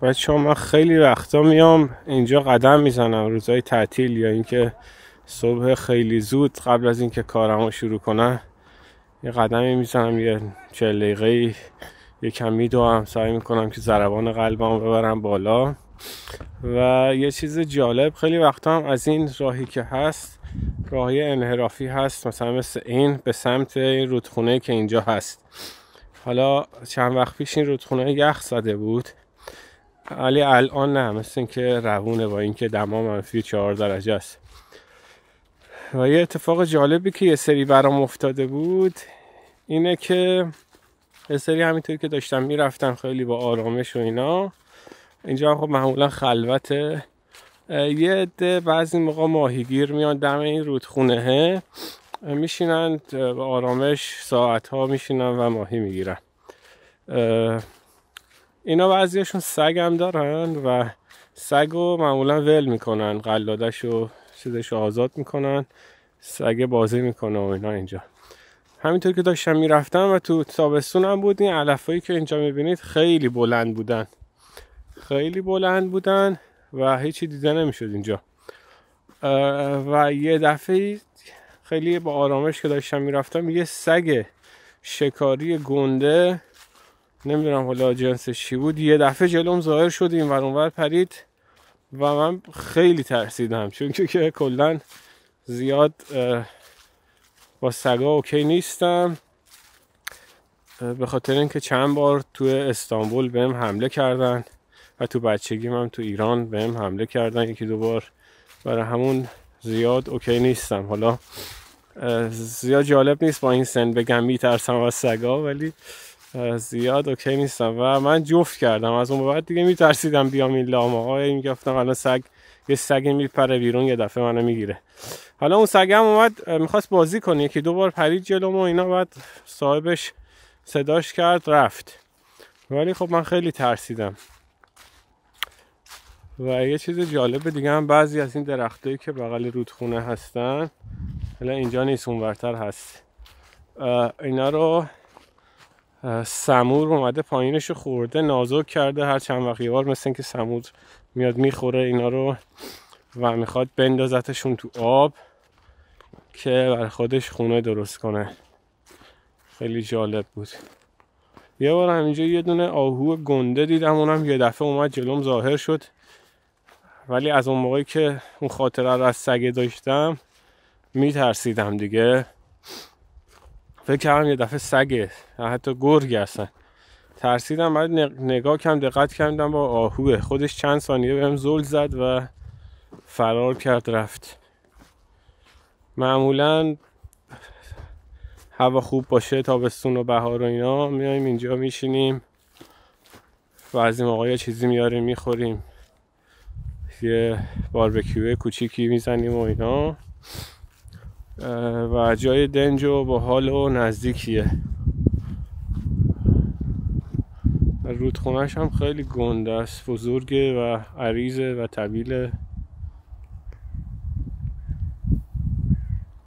بچه‌ها من خیلی وقتا میام اینجا قدم میزنم روزهای تعطیل، یا اینکه صبح خیلی زود قبل از اینکه کارمو شروع کنم یه قدمی میزنم، یه 40 دقیقه‌ای یکم میدوام، سعی میکنم که ضربان قلبمو ببرم بالا. و یه چیز جالب، خیلی وقتا هم از این راهی که هست راهی انحرافی هست، مثلا مثل این به سمت این رودخونه که اینجا هست. حالا چند وقت پیش این رودخونه یخ زده بود، ولی الان نه، مثل این که روونه، با این که دما -4 درجه است. و یه اتفاق جالبی که یه سری برام افتاده بود اینه که یه سری همینطوری که داشتم میرفتم خیلی با آرامش و اینا، اینجا خب معمولا خلوته، یه عده بعضی موقع ماهیگیر میان دم این رودخونه میشینن با آرامش ساعت ها میشینن و ماهی میگیرن. اینا بعضیاشون سگ هم دارن و سگو معمولا ول میکنن، قلادش و چیزش آزاد میکنن، سگ بازی میکنه و اینا. اینجا همینطور که داشتم میرفتم و تو تابستون هم بود، این علفایی که اینجا میبینید خیلی بلند بودن و هیچی دیده نمیشد اینجا. و یه دفعه خیلی با آرامش که داشتم میرفتم یه سگ شکاری گنده، نمیدونم حالا جنسش چی بود، یه دفعه جلوم ظاهر شد، این ور اون ور پرید و من خیلی ترسیدم، چون که کلا زیاد با سگا اوکی نیستم، به خاطر اینکه چند بار تو استانبول بهم حمله کردن و تو بچگیم هم تو ایران بهم حمله کردن 1-2 بار، برای همون زیاد اوکی نیستم. حالا زیاد جالب نیست با این سن بگم میترسم از سگا، ولی زیاد اوکی نیستم و من جفت کردم. از اون بعد دیگه میترسیدم بیام این لامه‌ها، میگفتم الان یه سگ میپره بیرون یه دفعه منو میگیره. حالا اون سگ هم اومد میخواست بازی کنه، 1-2 بار پرید جلوم و اینا، بعد صاحبش صداش کرد رفت، ولی خب من خیلی ترسیدم. و یه چیز جالب دیگه هم، بعضی از این درختایی که بغل رودخونه هستن، حالا اینجا نیست اونورتر هست، اینا رو سمور اومده پایینشو خورده، نازک کرده، هر چند وقت یه بار مثل این که سمور میاد میخوره اینا رو و میخواد بندازتشون تو آب که برای خودش خونه درست کنه. خیلی جالب بود. یه بار همینجا یه دونه آهو گنده دیدم، اونم یه دفعه اومد جلوم ظاهر شد، ولی از اون موقعی که اون خاطره رو از سگه داشتم میترسیدم دیگه، فکر کردم یه دفعه سگه، حتی گرگ هستن، ترسیدم. بعد نگاه کم دقت کردم با آهوه، خودش چند ثانیه بهم زل زد و فرار کرد رفت. معمولا هوا خوب باشه، تابستون و بهار و اینا، میایم اینجا میشینیم، بعضی موقع یه چیزی میاریم میخوریم، یه باربیکیو کوچیکی میزنیم و اینا، و جای دنج و باحال و نزدیکیه. رودخونه‌ش هم خیلی گنده است، بزرگه و عریضه و طویله.